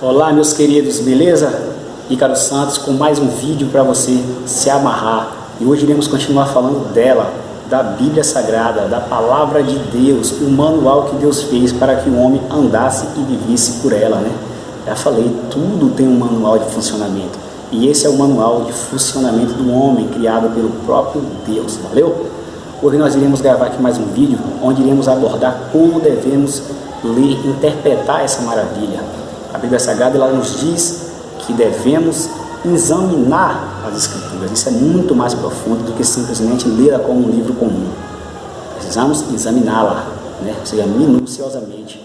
Olá, meus queridos, beleza? Ícaro Santos com mais um vídeo para você se amarrar. E hoje iremos continuar falando dela, da Bíblia Sagrada, da Palavra de Deus, o manual que Deus fez para que o homem andasse e vivesse por ela, né? Já falei, tudo tem um manual de funcionamento. E esse é o manual de funcionamento do homem, criado pelo próprio Deus, valeu? Hoje nós iremos gravar aqui mais um vídeo, onde iremos abordar como devemos ler e interpretar essa maravilha. A Bíblia Sagrada ela nos diz que devemos examinar as Escrituras. Isso é muito mais profundo do que simplesmente lê-la como um livro comum. Precisamos examiná-la, né? Ou seja, minuciosamente.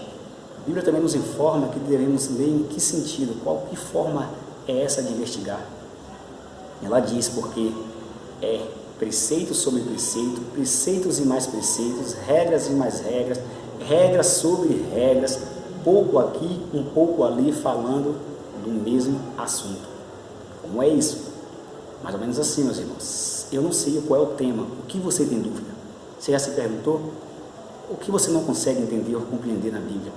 A Bíblia também nos informa que devemos ler em que sentido, que forma é essa de investigar. Ela diz porque é preceito sobre preceito, preceitos e mais preceitos, regras e mais regras, regras sobre regras, pouco aqui, um pouco ali, falando do mesmo assunto. Como é isso? Mais ou menos assim, meus irmãos. Eu não sei qual é o tema, o que você tem dúvida? Você já se perguntou? O que você não consegue entender ou compreender na Bíblia?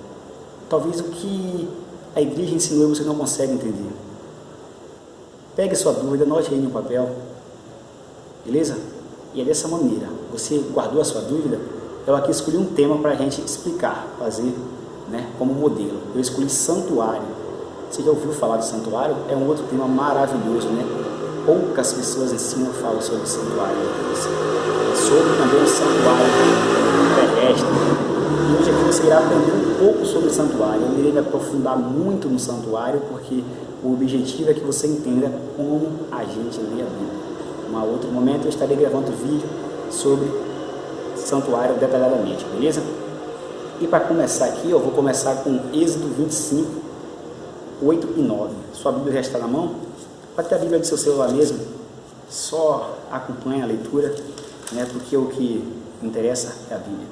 Talvez o que a igreja ensinou e você não consegue entender. Pegue sua dúvida, anote aí no papel, beleza? E é dessa maneira, você guardou a sua dúvida, eu aqui escolhi um tema para a gente explicar, fazer, né, como modelo. Eu escolhi santuário. Você já ouviu falar de santuário? É um outro tema maravilhoso, né? Poucas pessoas ensinam falam sobre santuário. Sobre também o santuário terrestre. E hoje aqui você irá aprender um pouco sobre o santuário. Eu irei me aprofundar muito no santuário, porque o objetivo é que você entenda como a gente lê a Bíblia. Em outro momento eu estarei gravando vídeo sobre santuário detalhadamente, beleza? E para começar aqui, eu vou começar com Êxodo 25, 8 e 9. Sua Bíblia já está na mão? Pode ter a Bíblia do seu celular mesmo, só acompanha a leitura, né, porque o que interessa é a Bíblia.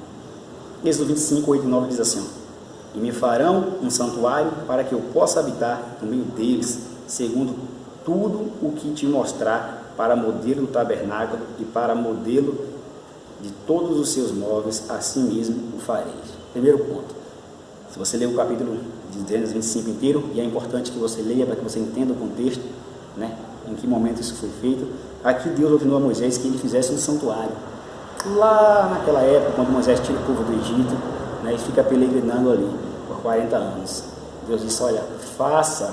Êxodo 25, 8 e 9 diz assim: E me farão um santuário para que eu possa habitar no meio deles, segundo tudo o que te mostrar, para modelo do tabernáculo e para modelo de todos os seus móveis, assim mesmo o fareis. Primeiro ponto, se você ler o capítulo de Gênesis 25 inteiro, e é importante que você leia para que você entenda o contexto, né, em que momento isso foi feito. Aqui Deus ordenou a Moisés que ele fizesse um santuário. Lá naquela época, quando Moisés tira o povo do Egito, né, e fica peregrinando ali por 40 anos. Deus disse: olha, faça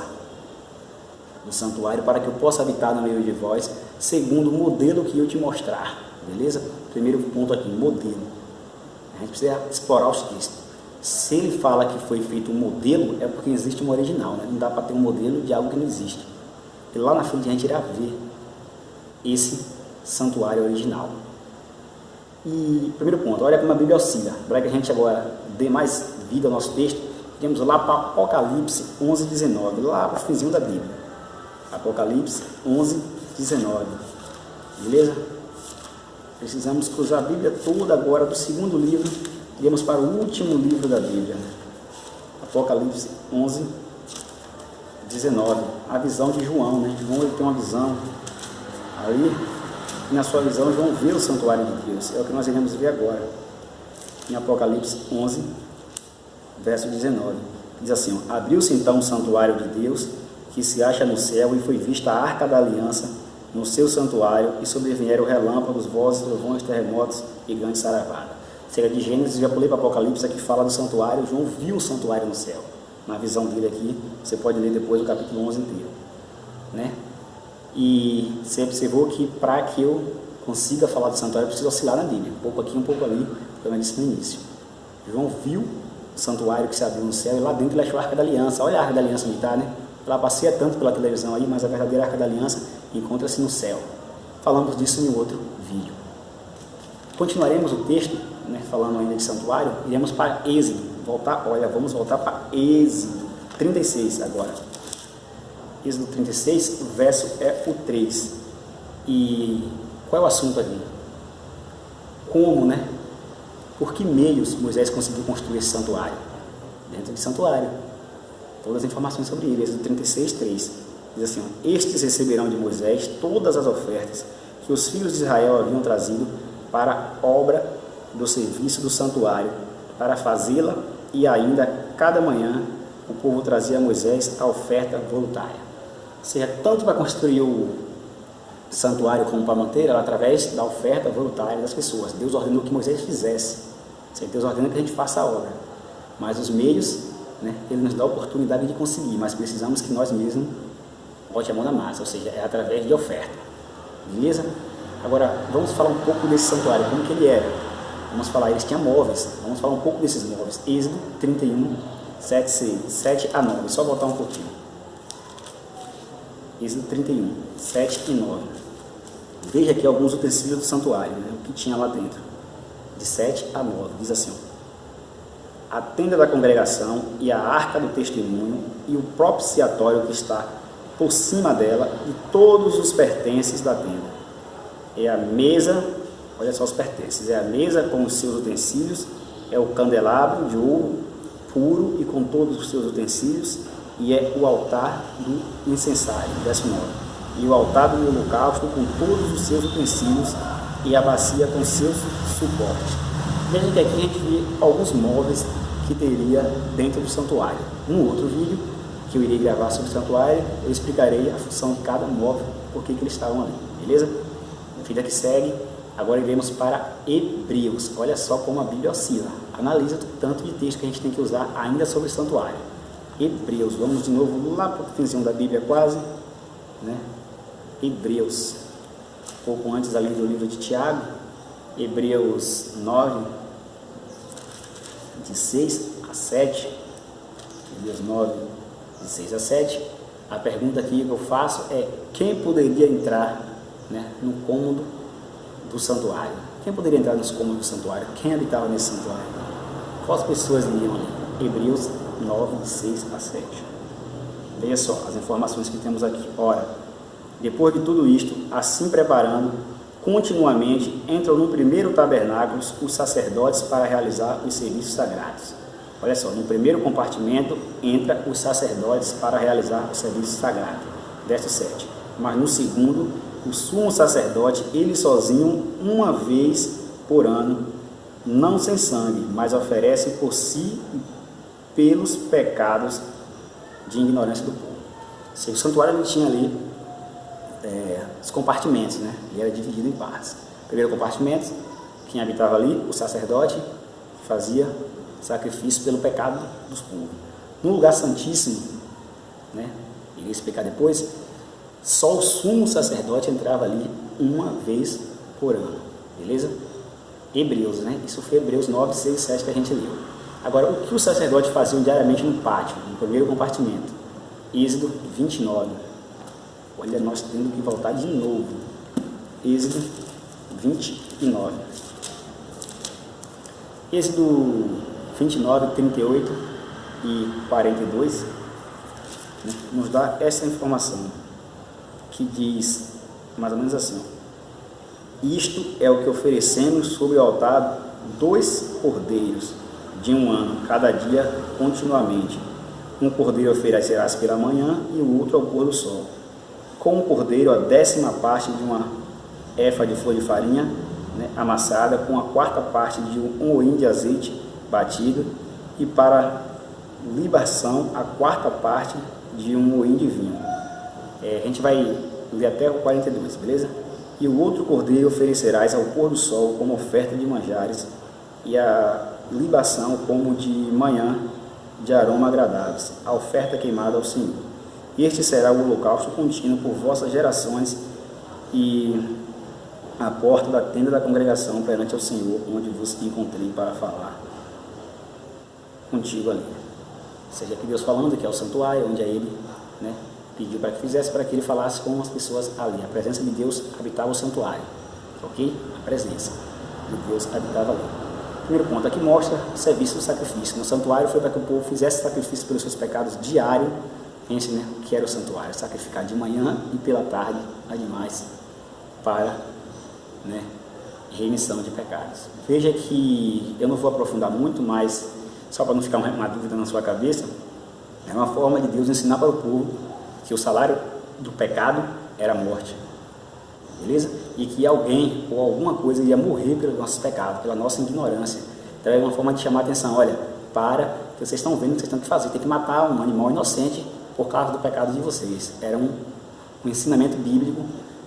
o santuário para que eu possa habitar no meio de vós, segundo o modelo que eu te mostrar. Beleza? Primeiro ponto aqui, modelo. A gente precisa explorar os textos. Se ele fala que foi feito um modelo, é porque existe um original, né? Não dá para ter um modelo de algo que não existe. E lá na frente a gente irá ver esse santuário original. E primeiro ponto, olha como a Bíblia oscila. Para que a gente agora dê mais vida ao nosso texto, temos lá para Apocalipse 11, 19, lá para o finzinho da Bíblia. Apocalipse 11, 19. Beleza? Precisamos cruzar a Bíblia toda agora do segundo livro, iremos para o último livro da Bíblia. Apocalipse 11, 19. A visão de João, né? João ele tem uma visão ali, e na sua visão João vê o santuário de Deus. É o que nós iremos ver agora. Em Apocalipse 11, verso 19. Diz assim: Abriu-se então o santuário de Deus, que se acha no céu, e foi vista a arca da aliança no seu santuário, e sobrevieram relâmpagos, vozes, trovões, terremotos e grande saravada. Seja de Gênesis, já pulei para Apocalipse, aqui fala do santuário. João viu o santuário no céu. Na visão dele aqui, você pode ler depois o capítulo 11 inteiro, né? E você observou que para que eu consiga falar do santuário, eu preciso oscilar na Bíblia, um pouco aqui, um pouco ali, como eu disse no início. João viu o santuário que se abriu no céu, e lá dentro ele achou a arca da aliança. Olha a arca da aliança militar, né? Ela passeia tanto pela televisão aí, mas a verdadeira arca da aliança encontra-se no céu. Falamos disso em outro vídeo. Continuaremos o texto, né, falando ainda de santuário. Iremos para Êxodo. Vamos voltar para Êxodo 36 agora. Êxodo 36, o verso é o 3. E qual é o assunto aqui? Como, né? Por que meios Moisés conseguiu construir esse santuário? Dentro de santuário. Todas as informações sobre ele. Êxodo 36, 3. Diz assim: Estes receberão de Moisés todas as ofertas que os filhos de Israel haviam trazido para a obra do serviço do santuário, para fazê-la, e ainda cada manhã o povo trazia a Moisés a oferta voluntária. Ou seja, tanto para construir o santuário como para manter, era através da oferta voluntária das pessoas. Deus ordenou que Moisés fizesse. Ou seja, Deus ordena que a gente faça a obra. Mas os meios, né, Ele nos dá a oportunidade de conseguir, mas precisamos que nós mesmos bote a mão na massa, ou seja, é através de oferta. Beleza? Agora, vamos falar um pouco desse santuário, como que ele era. Vamos falar, eles tinham móveis, vamos falar um pouco desses móveis. Êxodo 31, 7 a 9, só voltar um pouquinho. Êxodo 31, 7 e 9. Veja aqui alguns utensílios do santuário, né, o que tinha lá dentro. De 7 a 9, diz assim: a tenda da congregação e a arca do testemunho e o propiciatório que está por cima dela e todos os pertences da tenda. É a mesa, olha só os pertences, é a mesa com os seus utensílios, é o candelabro de ouro puro e com todos os seus utensílios, e é o altar do incensário, 19. E o altar do holocausto com todos os seus utensílios e a bacia com seus suportes. Veja que aqui a gente vê alguns móveis que teria dentro do santuário. Um outro vídeo que eu irei gravar sobre o santuário, eu explicarei a função de cada móvel, por que eles estavam ali, beleza? Vida que segue, agora iremos para Hebreus. Olha só como a Bíblia oscila. Analisa o tanto de texto que a gente tem que usar ainda sobre o santuário. Hebreus, vamos de novo lá para o finzinho da Bíblia quase, né? Hebreus, pouco antes ali do livro de Tiago, Hebreus 9, de 6 a 7, Hebreus 9, de 6 a 7, a pergunta aqui que eu faço é: quem poderia entrar, né, no cômodo do santuário? Quem poderia entrar nos cômodos do santuário? Quem habitava nesse santuário? Quais pessoas iriam ali? Hebreus 9, de 6 a 7. Veja só as informações que temos aqui. Ora, depois de tudo isto, assim preparando continuamente, entram no primeiro tabernáculo os sacerdotes para realizar os serviços sagrados. Olha só, no primeiro compartimento entra os sacerdotes para realizar o serviço sagrado. Verso 7. Mas no segundo, o sumo sacerdote, ele sozinho, uma vez por ano, não sem sangue, mas oferece por si e pelos pecados de ignorância do povo. O santuário ele tinha ali os compartimentos, né? Ele era dividido em partes. Primeiro compartimento, quem habitava ali, o sacerdote, fazia sacrifício pelo pecado dos povos. No lugar santíssimo, né? Irei explicar depois. Só o sumo sacerdote entrava ali uma vez por ano, beleza? Hebreus, né? Isso foi Hebreus 9, 6 e 7 que a gente leu. Agora, o que os sacerdotes faziam diariamente no pátio, no primeiro compartimento? Êxodo 29. Olha, nós temos que voltar de novo. Êxodo 29. Êxodo 29, 38 e 42, né, nos dá essa informação, que diz mais ou menos assim: isto é o que oferecemos sobre o altar 2 cordeiros de 1 ano, cada dia continuamente. Um cordeiro oferecerás pela manhã e o outro ao pôr do sol. Com o cordeiro, a 10ª parte de uma efa de flor de farinha, né, amassada, com a 4ª parte de um oim de azeite batido, e para libação, a 4ª parte de um oim de vinho. A gente vai ler até o 42, beleza? E o outro cordeiro oferecerás ao pôr do sol como oferta de manjares, e a libação como de manhã de aroma agradáveis, a oferta queimada ao Senhor. Este será o holocausto contínuo por vossas gerações e a porta da tenda da congregação perante ao Senhor, onde vos encontrei para falar contigo ali. Ou seja, aqui Deus falando que é o santuário, onde Ele, né, pediu para que fizesse, para que Ele falasse com as pessoas ali. A presença de Deus habitava o santuário, ok? A presença de Deus habitava ali. Primeiro ponto, aqui mostra o serviço do sacrifício. No santuário foi para que o povo fizesse sacrifício pelos seus pecados diário. Pense, né, o que era o santuário: sacrificar de manhã e pela tarde animais para, né, remissão de pecados. Veja que eu não vou aprofundar muito, mas só para não ficar uma dúvida na sua cabeça, é uma forma de Deus ensinar para o povo que o salário do pecado era a morte, beleza? E que alguém ou alguma coisa ia morrer pelos nossos pecados, pela nossa ignorância. Então é uma forma de chamar a atenção: olha, para que vocês estão vendo que vocês têm que fazer, tem que matar um animal inocente por causa do pecado de vocês. Era um ensinamento bíblico,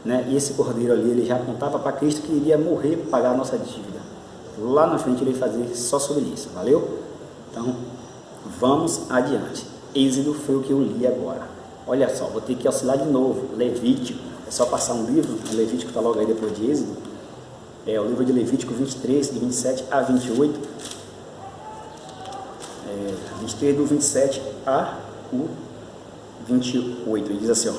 né? E esse cordeiro ali, ele já apontava para Cristo que iria morrer para pagar a nossa dívida. Lá na frente ele vai fazer só sobre isso, valeu? Então, vamos adiante. Êxodo foi o que eu li agora. Olha só, vou ter que auxiliar de novo. Levítico, é só passar um livro, o Levítico está logo aí depois de Êxodo. É o livro de Levítico 23, de 27 a 28. 23 do 27 a o 28. Ele diz assim, ó: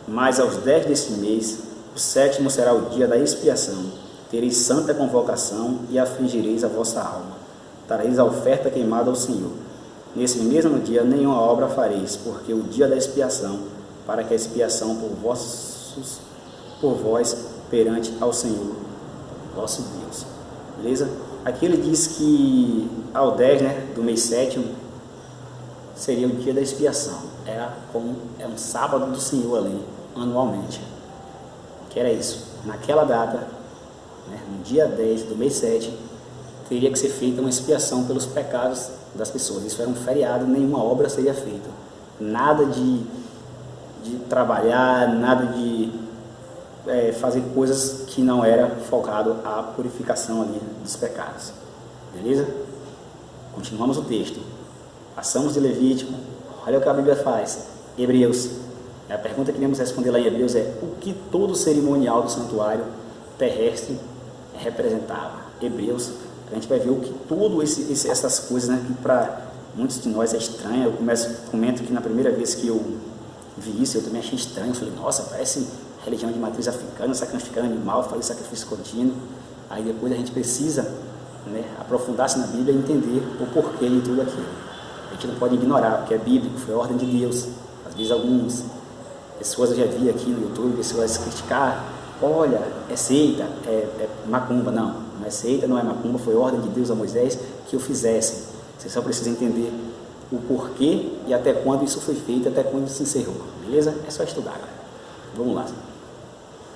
mas aos 10 desse mês, o 7º será o dia da expiação. Tereis santa convocação e afligireis a vossa alma. Dareis a oferta queimada ao Senhor. Nesse mesmo dia nenhuma obra fareis, porque o dia da expiação, para que a expiação por vós perante ao Senhor, vosso Deus. Beleza? Aqui ele diz que ao 10, né, do mês 7º seria o dia da expiação. É um sábado do Senhor ali, anualmente. Que era isso. Naquela data, né, no dia 10 do mês 7, teria que ser feita uma expiação pelos pecados das pessoas. Isso era um feriado, nenhuma obra seria feita. Nada de trabalhar, nada de fazer coisas que não era focado à purificação ali dos pecados. Beleza? Continuamos o texto. Passamos de Levítico. Olha o que a Bíblia faz. Hebreus. A pergunta que iremos responder lá em Hebreus é: o que todo o cerimonial do santuário terrestre representava? Hebreus. A gente vai ver o que tudo essas coisas, né, que para muitos de nós é estranho. Eu comento que na primeira vez que eu vi isso, eu também achei estranho. Eu falei, nossa, parece religião de matriz africana, sacrificando animal, fazer sacrifício contínuo. Aí depois a gente precisa, né, aprofundar-se na Bíblia e entender o porquê de tudo aquilo. A gente não pode ignorar, porque é bíblico, foi a ordem de Deus. Às vezes algumas pessoas eu já vi aqui no YouTube, pessoas criticar, olha, é seita, é macumba. Não é seita, não é macumba, foi ordem de Deus a Moisés que o fizessem. Você só precisa entender o porquê e até quando isso foi feito, até quando se encerrou, beleza? É só estudar, galera. Vamos lá.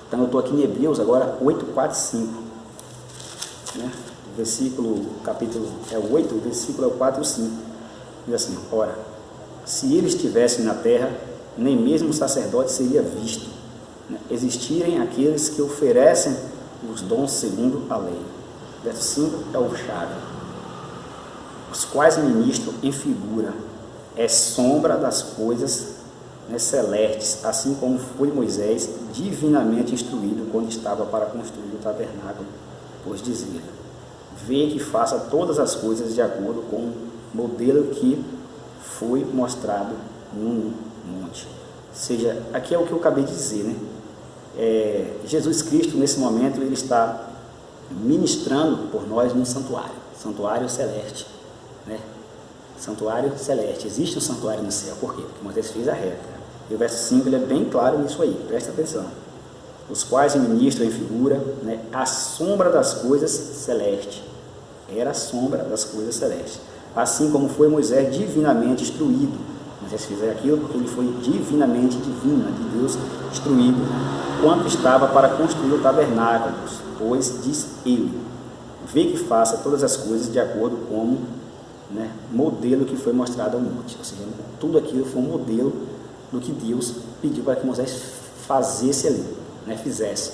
Então eu estou aqui em Hebreus agora 8, 4, 5, né? O versículo, o capítulo é o 8, o versículo é o 4 e o 5. Diz assim: ora, se eles estivessem na terra, nem mesmo o sacerdote seria visto, né? Existirem aqueles que oferecem os dons segundo a lei. Verso 5 é o chave. Os quais ministram em figura, é sombra das coisas, né, celestes, assim como foi Moisés divinamente instruído quando estava para construir o tabernáculo, pois dizia: vê que faça todas as coisas de acordo com o modelo que foi mostrado no monte. Ou seja, aqui é o que eu acabei de dizer, né? Jesus Cristo, nesse momento, ele está ministrando por nós num santuário celeste, né? Santuário celeste. Existe um santuário no céu. Por quê? Porque Moisés fez a réplica. E o verso 5 ele é bem claro nisso aí, presta atenção. Os quais ministram em figura, né, a sombra das coisas celestes. Era a sombra das coisas celestes. Assim como foi Moisés divinamente instruído. Moisés fez aquilo porque ele foi divinamente divino, de Deus instruído, quanto estava para construir o tabernáculo, pois diz ele: vê que faça todas as coisas de acordo com, né, modelo que foi mostrado ao monte. Ou seja, tudo aquilo foi um modelo do que Deus pediu para que Moisés fizesse ali, né, fizesse.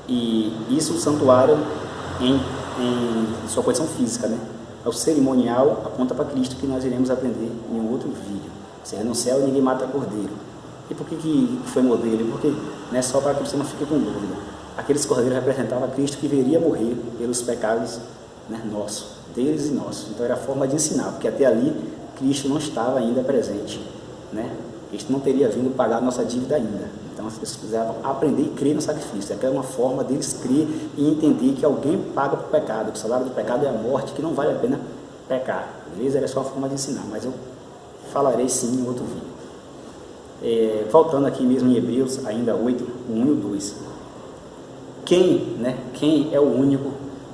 E isso o santuário em sua condição física, né? O cerimonial aponta para Cristo, que nós iremos aprender em um outro vídeo. Ou seja, no céu ninguém mata cordeiro. E por que foi modelo? Porque não é só para que você não fique com dúvida. Aqueles cordeiros representavam Cristo que viria morrer pelos pecados, né, nossos, deles e nossos. Então era a forma de ensinar, porque até ali Cristo não estava ainda presente, né? Cristo não teria vindo pagar a nossa dívida ainda. Então as pessoas precisavam aprender e crer no sacrifício. Aquela é uma forma deles crer e entender que alguém paga por pecado, que o salário do pecado é a morte, que não vale a pena pecar. Beleza? Era só uma forma de ensinar, mas eu falarei sim em outro vídeo. Voltando aqui mesmo em Hebreus, ainda 8, 1 e 2. Quem é o único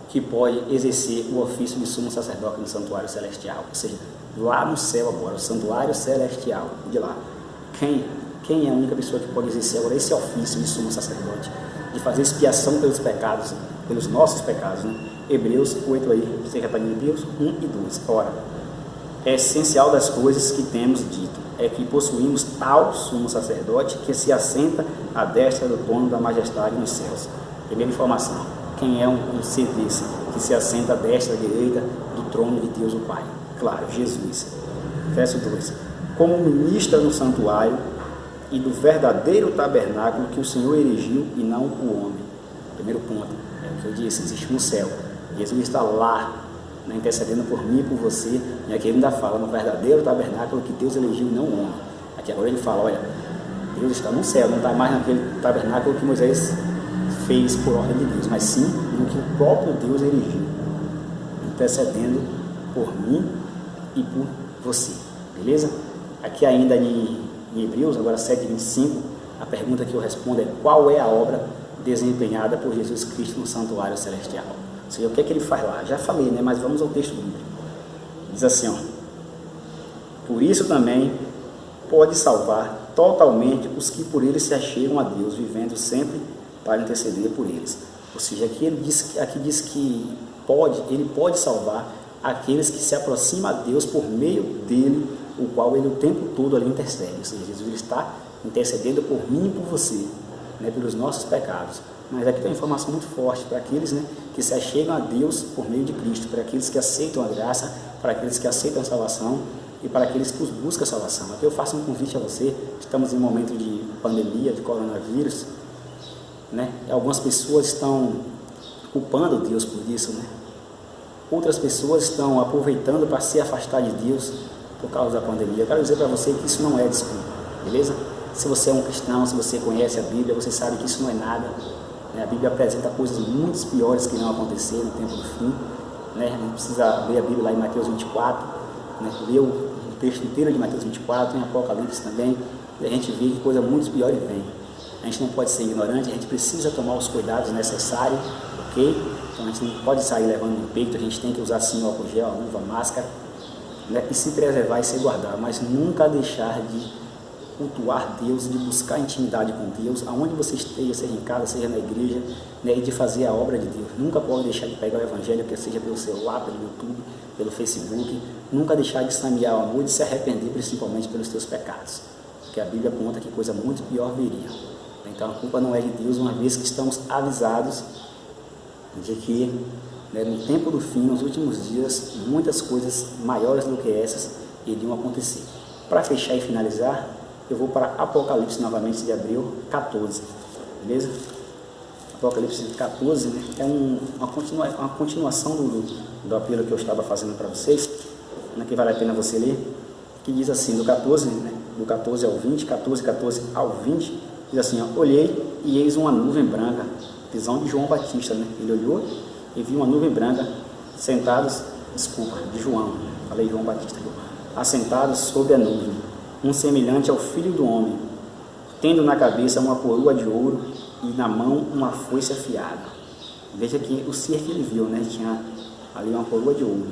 que pode exercer o ofício de sumo sacerdote no santuário celestial? Ou seja, lá no céu agora, o santuário celestial, de lá. Quem é a única pessoa que pode exercer agora esse ofício de sumo sacerdote, de fazer expiação pelos pecados, pelos nossos pecados, né? Hebreus 8 aí, você já está em Hebreus 1 e 2. Ora, essencial das coisas que temos dito é que possuímos tal sumo sacerdote que se assenta à destra do trono da majestade nos céus. Primeira informação: quem é um ser desse que se assenta à destra, à direita do trono de Deus o Pai? Claro, Jesus. Verso 2: como ministra no santuário e do verdadeiro tabernáculo que o Senhor erigiu e não o homem. Primeiro ponto, é o que eu disse, existe um céu. Jesus está lá, né, intercedendo por mim e por você, e aqui ele ainda fala no verdadeiro tabernáculo que Deus elegeu e não o homem. Aqui agora ele fala, olha, Deus está no céu, não está mais naquele tabernáculo que Moisés fez por ordem de Deus, mas sim no que o próprio Deus erigiu, intercedendo por mim e por você, beleza? Aqui ainda em Hebreus, agora 7:25, a pergunta que eu respondo é: qual é a obra desempenhada por Jesus Cristo no santuário celestial? Ou seja, o que é que ele faz lá? Já falei, né? Mas vamos ao texto bíblico. Diz assim, ó: por isso também pode salvar totalmente os que por ele se achegam a Deus, vivendo sempre para interceder por eles. Ou seja, aqui diz que ele pode salvar aqueles que se aproximam a Deus por meio dele, o qual ele o tempo todo ali intercede. Ou seja, Jesus está intercedendo por mim e por você, né, pelos nossos pecados. Mas aqui tem uma informação muito forte para aqueles, né, que se achegam a Deus por meio de Cristo, para aqueles que aceitam a graça, para aqueles que aceitam a salvação e para aqueles que buscam a salvação. Aqui eu faço um convite a você. Estamos em um momento de pandemia, de coronavírus, né? Algumas pessoas estão culpando Deus por isso, né? Outras pessoas estão aproveitando para se afastar de Deus por causa da pandemia. Eu quero dizer para você que isso não é desculpa, beleza? Se você é um cristão, se você conhece a Bíblia, você sabe que isso não é nada, né? A Bíblia apresenta coisas muito piores que irão acontecer no tempo do fim, né? A gente precisa ler a Bíblia lá em Mateus 24, né? Ler o texto inteiro de Mateus 24, em Apocalipse também, e a gente vê que coisa muito pior vem. A gente não pode ser ignorante, a gente precisa tomar os cuidados necessários, ok? Então a gente não pode sair levando no peito, a gente tem que usar sim o álcool gel, a luva, a máscara, né? E se preservar e se guardar, mas nunca deixar de cultuar Deus, de buscar intimidade com Deus, aonde você esteja, seja em casa, seja na igreja, né? E de fazer a obra de Deus. Nunca pode deixar de pegar o evangelho, que seja pelo celular, pelo YouTube, pelo Facebook, nunca deixar de semear o amor e de se arrepender principalmente pelos teus pecados, porque a Bíblia aponta que coisa muito pior viria. Então a culpa não é de Deus, uma vez que estamos avisados de que, né, no tempo do fim, nos últimos dias, muitas coisas maiores do que essas iriam acontecer. Para fechar e finalizar, eu vou para Apocalipse novamente, de Abril 14, beleza? Apocalipse 14, né, é uma continuação do apelo que eu estava fazendo para vocês, né, que vale a pena você ler, que diz assim, do 14, né, do 14 ao 20, 14 ao 20, diz assim, ó: olhei e eis uma nuvem branca, visão de João Batista, né? Ele olhou e viu uma nuvem branca de João, falei João Batista, assentados sobre a nuvem, um semelhante ao Filho do Homem, tendo na cabeça uma coroa de ouro e na mão uma foice afiada. Veja que o ser que ele viu, né? Tinha ali uma coroa de ouro.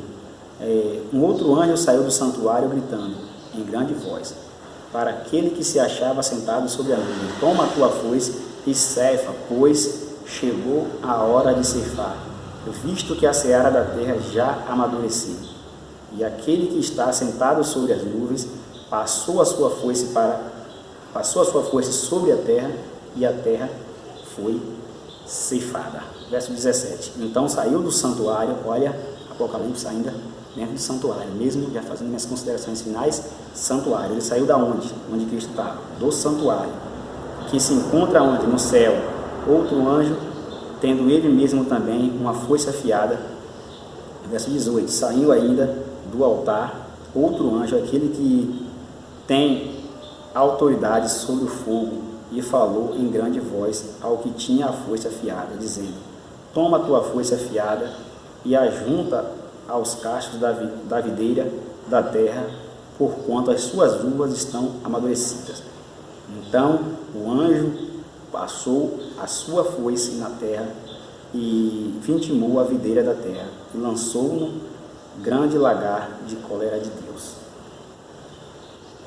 Um outro anjo saiu do santuário gritando em grande voz para aquele que se achava sentado sobre a nuvem: toma a tua foice e ceifa, pois chegou a hora de ceifar, visto que a seara da terra já amadureceu. E aquele que está sentado sobre as nuvens passou a sua foice sobre a terra, e a terra foi ceifada. Verso 17. Então saiu do santuário, olha, Apocalipse ainda dentro do santuário, mesmo já fazendo minhas considerações finais, santuário. Ele saiu da onde? Onde Cristo estava? Do santuário, que se encontra onde? No céu. Outro anjo, tendo ele mesmo também uma foice afiada. Verso 18. Saiu ainda do altar outro anjo, aquele que tem autoridade sobre o fogo, e falou em grande voz ao que tinha a foice afiada, dizendo: toma a tua foice afiada e ajunta aos cachos da videira da terra, porquanto as suas uvas estão amadurecidas. Então o anjo passou a sua foice na terra e vitimou a videira da terra, e lançou no grande lagar de cólera de Deus.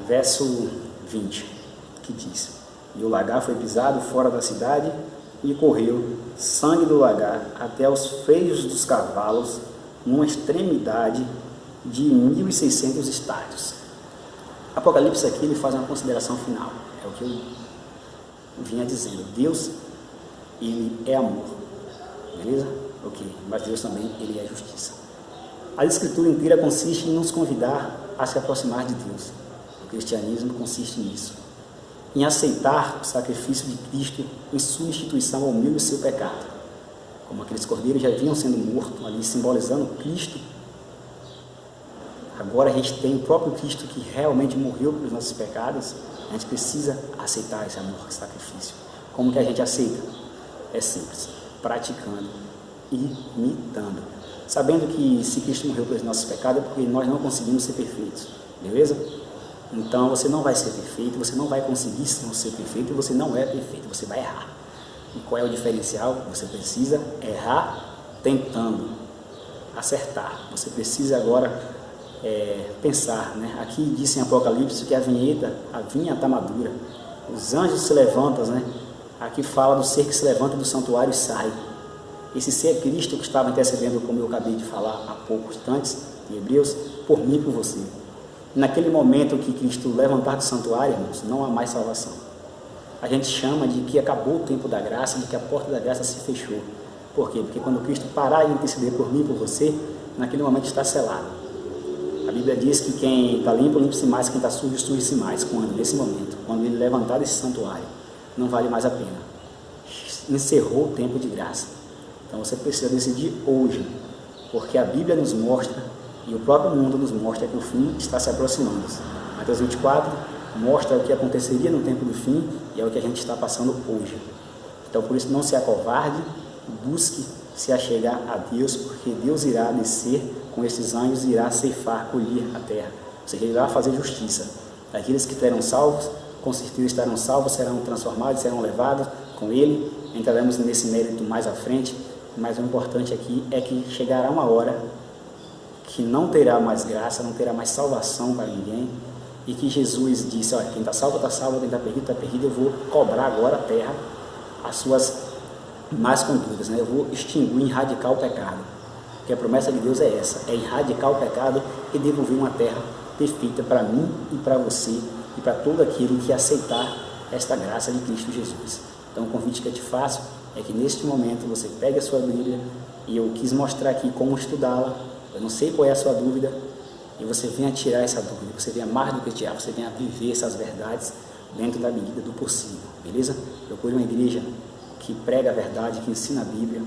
Verso 20, que diz: e o lagar foi pisado fora da cidade, e correu sangue do lagar até aos freios dos cavalos, numa extremidade de 1.600 estádios. Apocalipse aqui ele faz uma consideração final, é o que eu vinha dizendo. Deus, ele é amor, beleza? Ok, mas Deus também, ele é justiça. A escritura inteira consiste em nos convidar a se aproximar de Deus. O cristianismo consiste nisso, em aceitar o sacrifício de Cristo em substituição ao meu e seu pecado. Como aqueles cordeiros já vinham sendo mortos ali, simbolizando Cristo, agora a gente tem o próprio Cristo que realmente morreu pelos nossos pecados. A gente precisa aceitar esse amor, esse sacrifício. Como que a gente aceita? É simples, praticando, imitando. Sabendo que se Cristo morreu pelos nossos pecados é porque nós não conseguimos ser perfeitos, beleza? Então você não vai ser perfeito, você não vai conseguir ser perfeito e você não é perfeito, você vai errar. E qual é o diferencial? Você precisa errar tentando acertar. Você precisa agora pensar, né? Aqui diz em Apocalipse que a vinha está madura. Os anjos se levantam, né? Aqui fala do ser que se levanta do santuário e sai. Esse ser é Cristo que estava intercedendo, como eu acabei de falar há poucos instantes, em Hebreus, por mim e por você. Naquele momento que Cristo levantar do santuário, irmãos, não há mais salvação. A gente chama de que acabou o tempo da graça, de que a porta da graça se fechou. Por quê? Porque quando Cristo parar de interceder por mim e por você, naquele momento está selado. A Bíblia diz que quem está limpo, limpe-se mais, quem está sujo, suje-se mais. Quando? Nesse momento, quando ele levantar desse santuário, não vale mais a pena. Encerrou o tempo de graça. Então você precisa decidir hoje, porque a Bíblia nos mostra, e o próprio mundo nos mostra que o fim está se aproximando. Mateus 24 mostra o que aconteceria no tempo do fim, e é o que a gente está passando hoje. Então por isso não se acovarde, busque se achegar a Deus, porque Deus irá descer com esses anjos e irá ceifar, colher a terra. Ou seja, ele irá fazer justiça. Aqueles que terão salvos, com certeza estarão salvos, serão transformados, serão levados com ele. Entraremos nesse mérito mais à frente, mas o importante aqui é que chegará uma hora que não terá mais graça, não terá mais salvação para ninguém, e que Jesus disse, olha, quem está salvo, quem está perdido, eu vou cobrar agora a terra, as suas más condutas, né? Eu vou extinguir, erradicar o pecado, porque a promessa de Deus é essa, é erradicar o pecado e devolver uma terra perfeita para mim e para você, e para todo aquele que aceitar esta graça de Cristo Jesus. Então o convite que eu te faço é que neste momento você pegue a sua Bíblia, e eu quis mostrar aqui como estudá-la, eu não sei qual é a sua dúvida, e você venha tirar essa dúvida, você venha mais do que tirar, você venha viver essas verdades dentro da medida do possível, beleza? Procure uma igreja que prega a verdade, que ensina a Bíblia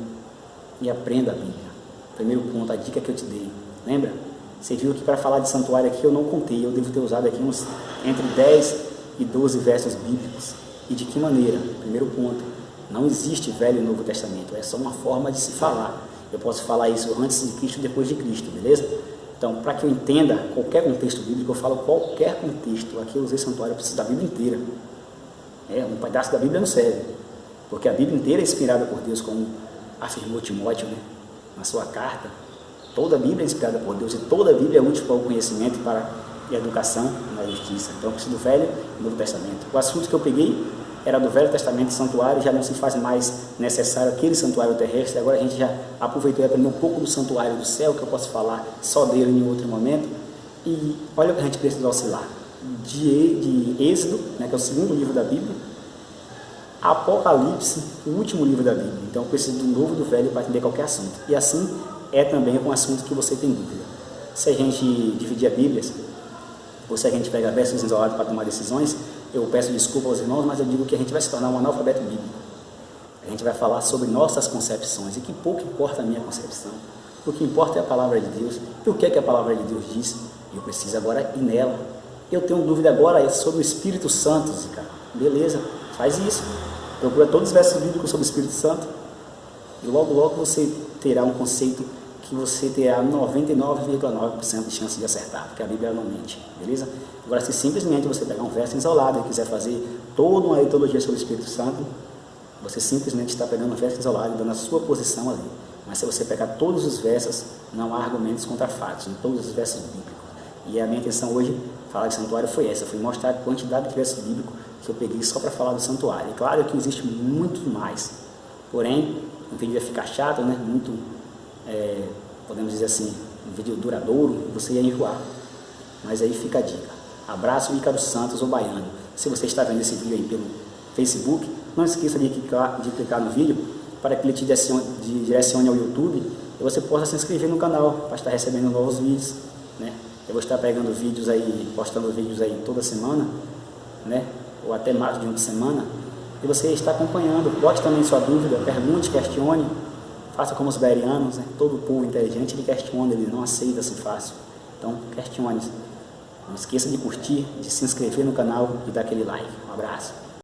e aprenda a Bíblia. Primeiro ponto, a dica que eu te dei, lembra? Você viu que para falar de santuário aqui eu não contei, eu devo ter usado aqui uns entre 10 e 12 versos bíblicos. E de que maneira? Primeiro ponto, não existe Velho e Novo Testamento, é só uma forma de se falar. Eu posso falar isso antes de Cristo e depois de Cristo, beleza? Então, para que eu entenda qualquer contexto bíblico, eu falo qualquer contexto. Aqui eu usei santuário, eu preciso da Bíblia inteira. Um pedaço da Bíblia não serve, porque a Bíblia inteira é inspirada por Deus, como afirmou Timóteo, né, na sua carta. Toda a Bíblia é inspirada por Deus, e toda a Bíblia é útil para o conhecimento e para a educação na justiça. Então, eu preciso do Velho e Novo Testamento. O assunto que eu peguei era do Velho Testamento, santuário, já não se faz mais necessário aquele santuário terrestre. Agora a gente já aproveitou e aprendeu um pouco do santuário do céu, que eu posso falar só dele em outro momento. E olha o que a gente precisa oscilar. De Êxodo, né, que é o segundo livro da Bíblia, Apocalipse, o último livro da Bíblia. Então eu preciso do novo e do velho para entender qualquer assunto. E assim é também com o assunto que você tem dúvida. Se a gente dividir a Bíblia, ou se a gente pega versos isolados para tomar decisões, eu peço desculpa aos irmãos, mas eu digo que a gente vai se tornar um analfabeto bíblico. A gente vai falar sobre nossas concepções, e que pouco importa a minha concepção. O que importa é a palavra de Deus. E o que é que a palavra de Deus diz? Eu preciso agora ir nela. Eu tenho dúvida agora sobre o Espírito Santo, Zica. Beleza, faz isso. Procura todos os versos bíblicos sobre o Espírito Santo, e logo logo você terá um conceito que você terá 99,9% de chance de acertar, porque a Bíblia não mente, beleza? Agora, se simplesmente você pegar um verso isolado e quiser fazer toda uma etologia sobre o Espírito Santo, você simplesmente está pegando um verso isolado e dando a sua posição ali. Mas se você pegar todos os versos, não há argumentos contra fatos, em todos os versos bíblicos. E a minha intenção hoje, falar de santuário, foi essa, foi mostrar a quantidade de versos bíblicos que eu peguei só para falar do santuário. E claro que existe muito mais, porém, o vídeo vai ficar chato, né? Muito, podemos dizer assim, um vídeo duradouro, você ia enjoar. Mas aí fica a dica. Abraço, Ícaro Santos, o baiano. Se você está vendo esse vídeo aí pelo Facebook, não esqueça de clicar no vídeo para que ele te direcione ao YouTube e você possa se inscrever no canal para estar recebendo novos vídeos, né? Eu vou estar pegando vídeos aí, postando vídeos aí toda semana, né? Ou até mais de uma semana, e você está acompanhando. Bote também sua dúvida, pergunte, questione, faça como os berianos, né? Todo povo inteligente ele questiona, ele não aceita assim fácil. Então questione. Não esqueça de curtir, de se inscrever no canal e dar aquele like. Um abraço.